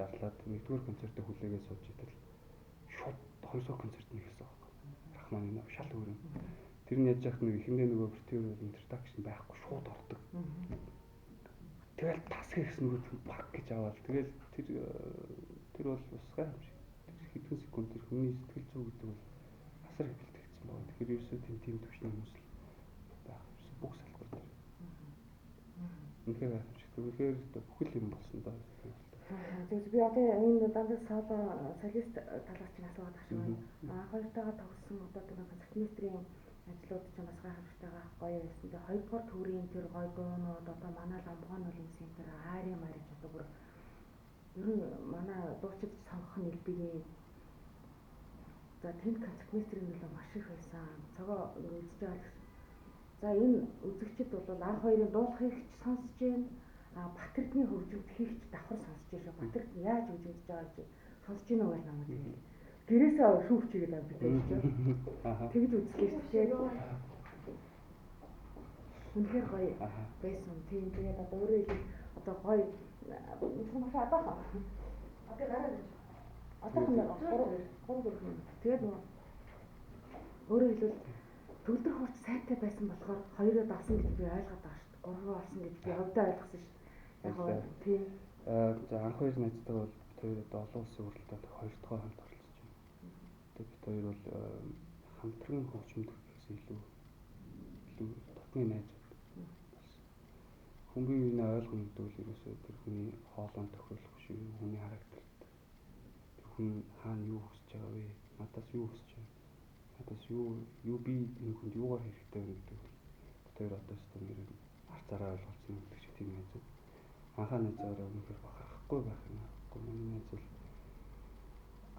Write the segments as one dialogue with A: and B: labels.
A: зарлаад нэгдүгээр концертыг хүлээгээд сууж итэл шууд хоёрсоо концерт нэгсэн байхгүй. Рахманы нөө шал өөр юм. Тэр нь яаж яах нэг ихэндээ нөгөө битүүр introduction байхгүй шууд ордог. Тэгэл тасх гэсэн нөгөө баг гэж аваад тэгэл тэр бол бас гай юм шиг. Хэдхэн секунд тэр хүний сэтгэл зүй гэдэг бол асар их бэлтгэгдсэн байна. Тэгэхээр ерөөсөө тийм төвчний хүмүүс л байх ерөөсөө бүх салбар дээр. Үнэхээр юм шиг. Тэгэхээр бүхэл юм болсон даа.
B: Тэгээд би одоо энэ дандаа солист талаас чинь асуугаад байгаа шүү. Хоёртойгоо тогссон одоо тэр концертмейстрийн ажлууд чинь бас гайхамшигтайгаа гоё байсан. Тэгээд хоёрдугаар төрийн тэр гоё дуунууд одоо манай ламбгон улын центр Ари Марич одоо бүр ер нь манай дуучид сонгох нь элбигийн за тэнд концертмейстрийн нөлөө маш их байсан. Цогоо үзэж байгаа. За энэ үзэгчд бол анх хоёрын дуулахыг ч сонсож байна. Батэрдны хөгжимдөхийг ч давхар сонсож байгаа. Батэрд яаж хөгжимдж байгааг чи сонсож байна уу намайг тийм. Гэрээсээ шүүх чигээд авдаг байж чинь. Тэгж үзлээ шүү. Үнэхээр гоё байсан. Тийм тэгээд одоо өөрөө хэлэх одоо гоё маш адаахан. Одоо гараад байна. Одоо тэгээд өөрөө хэлбэл төгөлдөр хурц сайтай байсан болохоор хоёроо давсан гэж би ойлгоод байгаа шүү. Гурван орсон гэж би хөвдөө ойлгосон шүү. Яг гоо тийм.
A: За анх хоёр найзтайгаа бол тэр одоо олон улсын уралдаанд хоёр дахь хамт оролцож байна. Тэгээд бид хоёр бол хамтран хөгжимдөх гэсэн илүү дотны найз болсон. Хүн бие биенээ ойлгоно гэдэг бол ерөөсөө тэр хүний хоолойн тохиолох биш үү? Хүний характерт. Тэр хүн хаана юу хүсэж байгаа вэ? Надаас юу хүсэж байна? Надаас юу би энэ хүнд юугаар хэрэгтэй вэ гэдэг бол бид хоёр одоо ч нэр харцаараа ойлголцсон гэдэг шиг тийм найз. Анхаа найзаараа үнэхээр бахархахгүй байх юм аахгүй. Миний найз бол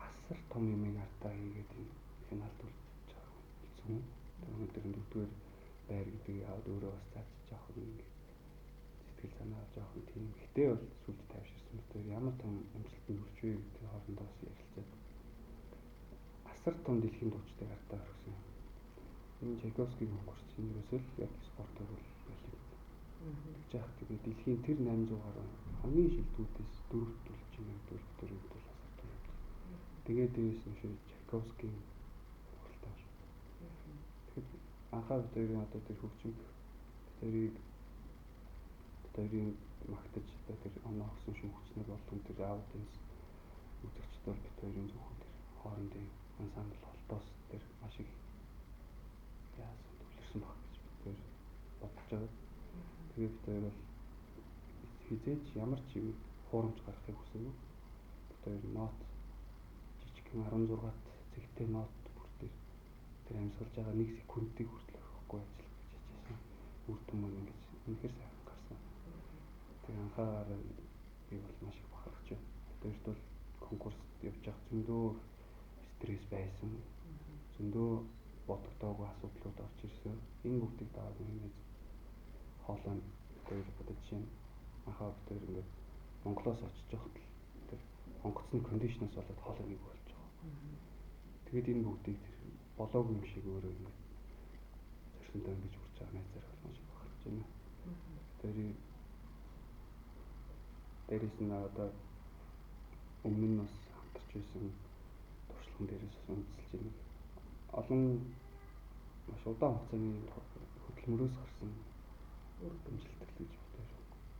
A: асар том юмыг артаа хийгээд энэ финалд үлдчихэж байгаа юм. Тэр өнөөдөр дөрөвдүгээр байр гэдгийг аваад өөрөө бас зааж жоох юм ингээд сэтгэл санаа жоох юм тийм. Гэтэ бол сүлд тайвширсан мэт ямар том амжилтанд хүрч вэ гэдэг хоорондоо бас ярилцаад асар том дэлхийн дуучдыг артаа орхисон. Энэ Чайковскийн конкурс чинь ерөөсөө л яг спортоор бол байлиг. Тэгж яах тэгээд дэлхийн тэр 800 гаруй хамгийн шилдэгүүдээс дөрөвт болж байгаа дөрөвт бол асар том. Тэгээд дээрээс нь Чайковскийн уралдаан. Тэгэхээр анхаа бид хоёрын одоо тэр хөгжим тэрийг магтаж одоо тэр оноо огсон шүүгчнэр болон тэр аудиенс үзэгчд бол бид хоёрын зөвхөн тэр хоорондын ансамбл холбоос тэр маш их яасан төвлөрсөн баг гэж бид хоёр бодож байгаа. Тэгээд бид хоёр бол хизээч ямар ч юм хуурамч гаргахыг хүсэв. Бид хоёр нот жижигхэн 16-т зэгтэй нот бүртээ тэр амьсгалж байгаа 1 секундыг хүртэл өгөхгүй ажиллах гэж хичээсэн. Үр дүн маань ингэж үнэхээр сайхан гарсан. Тэр анхаарал би бол маш их бахархаж байна. Бид хоёрт бол конкурст явж байгаа зөндөө стресс байсан. Зөндөө бодогдоогүй асуудлууд орж ирсэн. Энэ бүгдийг дагаад ингээд хоолой бид хоёр бодож чинь анхаа бид хоёр ингээд Монголоос очиж явахад л тэр онгоцны кондишнээс болоод хоолой нэг болж байгаа. Тэгээд энэ бүгдийг тэр болоогүй юм шиг өөрөө ингээд зорилттой ингэж хүрч байгаа найзаар бол маш их бахархаж байна. Тэрийг дээрээс нь одоо өмнө нь бас хамтарч байсан туршлаган дээрээс бас үндэслэж байна. Олон маш удаан хугацааны хөдөлмөрөөс гарсан үр дүнжилтэл гэж бодож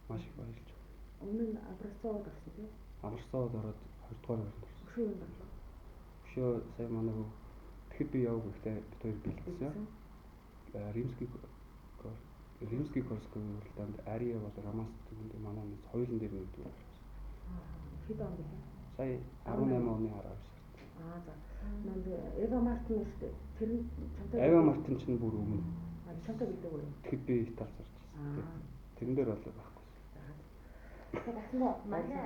A: маш их баярлж байна.
B: Өмнө нь Абрасцоод орсон тийм.
A: Абрасцоод ороод 2 дугаар байранд орсон.
B: Өшөө юм байна.
A: Өшөө сая манай тэгэхэд би яваг ихтэй бид хоёр бэлдсэн. Римский Корской уралдаанд Ария бол Ромас гэдэг манай нэг хоёулын дээр нэгдүгээр гарсан.
B: Хэд он бэ?
A: Сая 18 оны 12 сард.
B: За. Нанд Эва Мартин шүү дээ. Тэр нь чамтай.
A: Эва Мартин ч бүр өмнө.
B: Чамтай билдэг үү?
A: Тэгэхэд би Италид зарж ирсэн. Тэрэн дээр бол байхгүй.
C: Манай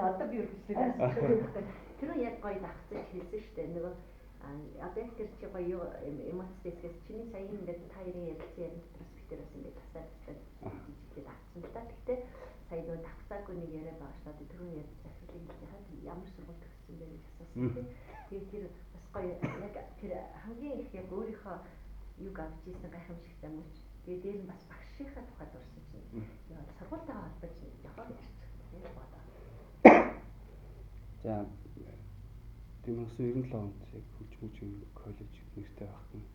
C: одоо би үргэлжлүүлээ асуух. Тэр нь яг гоё давхцаж хэлсэн шүү дээ. Нөгөө одоо яг тэр чи гоё эмоцтэйгээс чиний сая ингээд та хоёрын ярилцсан ярин дотроос би тэр бас ингээд тасаад жижигтэй давцсан л та. Гэхдээ сая нөгөө давхцаагүй нэг яриа байгаа шүү дээ. Түрүүн ярьж захирлын ямар сургууль төгссөн бэ гэж асуусан. Тэгээд тэр бас гоё яг тэр хамгийн их яг өөрийнхөө юг авч ийсэн гайхамшигтай мөч. Тэгээд дээр нь бас багшийнхаа тухайд урсан чинь. Яа сургуультайгаа холбож явах гэж байна.
A: За 1997 онд яг хөгжмөжийн коллеж нэртэй багтана.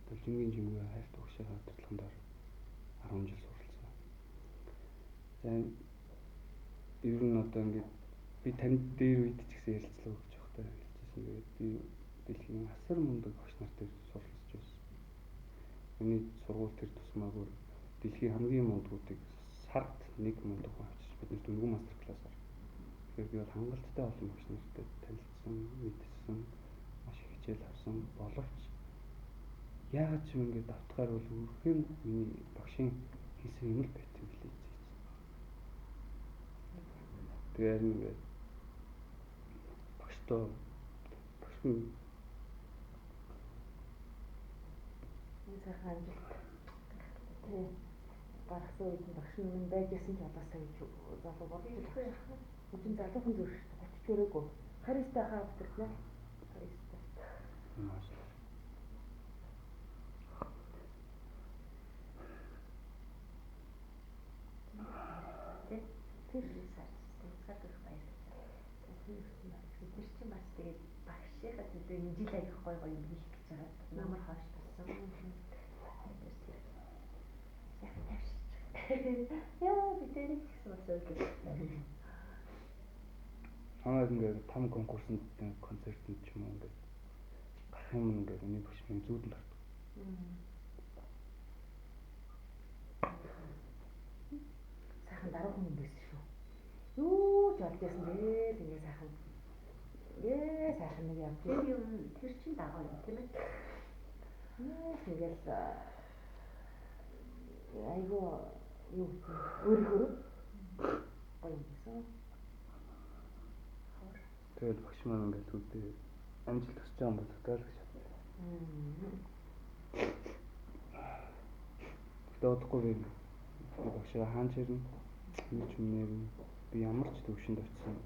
A: Төлөвлөгийн жимгээ хайрт угшаага удирдлагын 10 жил суралцсан. За ер нь одоо ингээд би танд дээр үед ч гэсэн ярилцлага өгч явахдаа хэлчихсэн. Тэгээд би дэлхийн асар мундаг багш нар дээр суралцж байсан. Миний сургууль төр тусмаагүй дэлхийн хамгийн мундагуудыг сард нэг мундаг хүн авчиж бидний дөнгөж мастер классаар. Тэгэхээр би бол хангалттай олон багш нартай танилцсан, мэдсэн, маш их хичээл авсан боловч яагаад ч юм ингээд давтахаар бол өөрхөн миний багшийн хийсэн юм л байт юм билээ. Тэгээд ингээд багш нь
B: сайхан амжилт. Тэгээ гаргасан үед багш нь байжсэн ч болоосаа гэж залуу бодлоо. Үгүй залуухан зүрх шүү дээ. Очиж өрөөгөө. Харистай хаа бүтэрлээ. Харистай.
A: маш
C: Тэр сар их баярлаж байна. Тэр чинь бас тэгээд багшийнхаа төлөө энэ жил аяг гоё юм хийх гэж байгаа. Намар хоош тасан. Яа, би тэрийг ч гэсэн бодсон.
A: хамаг ингээд том конкурсанд концертанд ч юм уу ингээд гарах юм ингээд миний багш минь зүүдэн гардаг.
B: Сайхан дараахан юм байсан шүү. Юу ч олдсон гээл ингээ сайхан. Сайхан нэг явж.
C: Тэр чинь дагуу юм тийм ээ.
B: Тэгэл айгу юу өөрөөр гоё юмсан.
A: Тэгээд багш маань ингээд үүдээ амжилт хүсэж байгаа юм бол тэгэл гэж бодсон. Додохгүй би багшаа хаан чирнэ. Юу ч юм нэр би ямар ч төвшөнд очисон.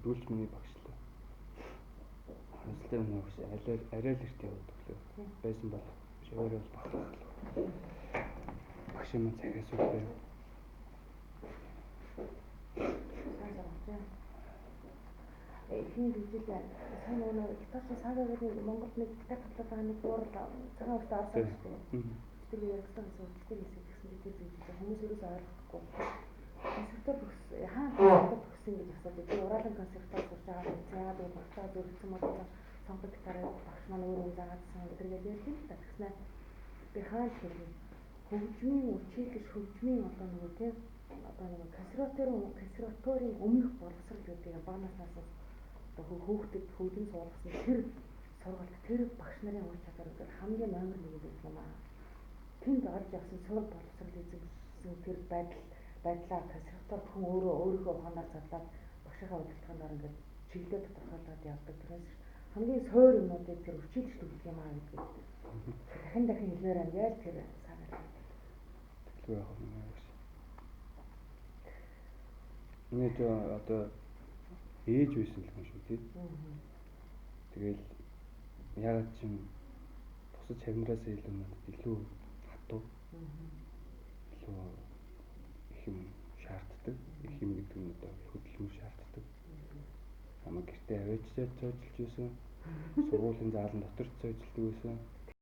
A: Дүүлж миний багшлаа. Хаслаа миний багш арай л эрт яваад өглөө байсан бол шивээр бол баглаа. Багш юм цагаас үгүй.
B: Эхний хичээл сайн нэг гитарч саагаад Монголд нэг гитар тоглож байгаа нэг гурал цагаан ууштай орсон шүү дээ. Тэр яригсан судалтай хэсэг гэсэн дээр зүйлээ хүмүүс ерөөсөй ойлгохгүй. Концертор төгс концертор төгсөн гэж асуудаг. Би Уралын концертор сурж байгаа юм. Яагаад гэвэл багтаа зөвлөсөн бол сонгох гитараа багш маань өөрөө заагаадсан гэдэг яг ярьж л та. Тэгснээр би хааж хэлээ. Хөгжмийн үчиглэж хөгжмийн одоо нэг тийм одоо нэг консерваторийн өмнөх боловсрол гэдэг баанаснаас одоо хүүхдэд хөгжим суулгасан тэр сургалт тэр багш нарын ур чадвар гэдэг хамгийн номер 1 гэх юм аа. Тэнд орж явсан сурал боловсрол эзэмшсэн тэр байдлаа консерватор хүн өөрийнхөө ухаанаар задлаад багшийнхаа удирдлагын дор ингээд чиглэлээ тодорхойлоод явдаг. Тэрээс хамгийн суур юмнуудыг тэр өчигч төгсөх юм аа гэдэг. Дахин хэлмээр байна яа тэр санаа.
A: Тэглгүй яах вэ? Нэг одоо ээж байсан л юм шүү дээ. Тэгэл яагаад ч юм бусад чагнараас илүү надад илүү хатуу. Илүү их юм шаарддаг. Их юм гэдэг нь одоо хөдөлмөр шаарддаг. Хамаг гэртээ аваачаад цойжилж байсан. Сургуулийн заалан дотор цойжилдаг байсан.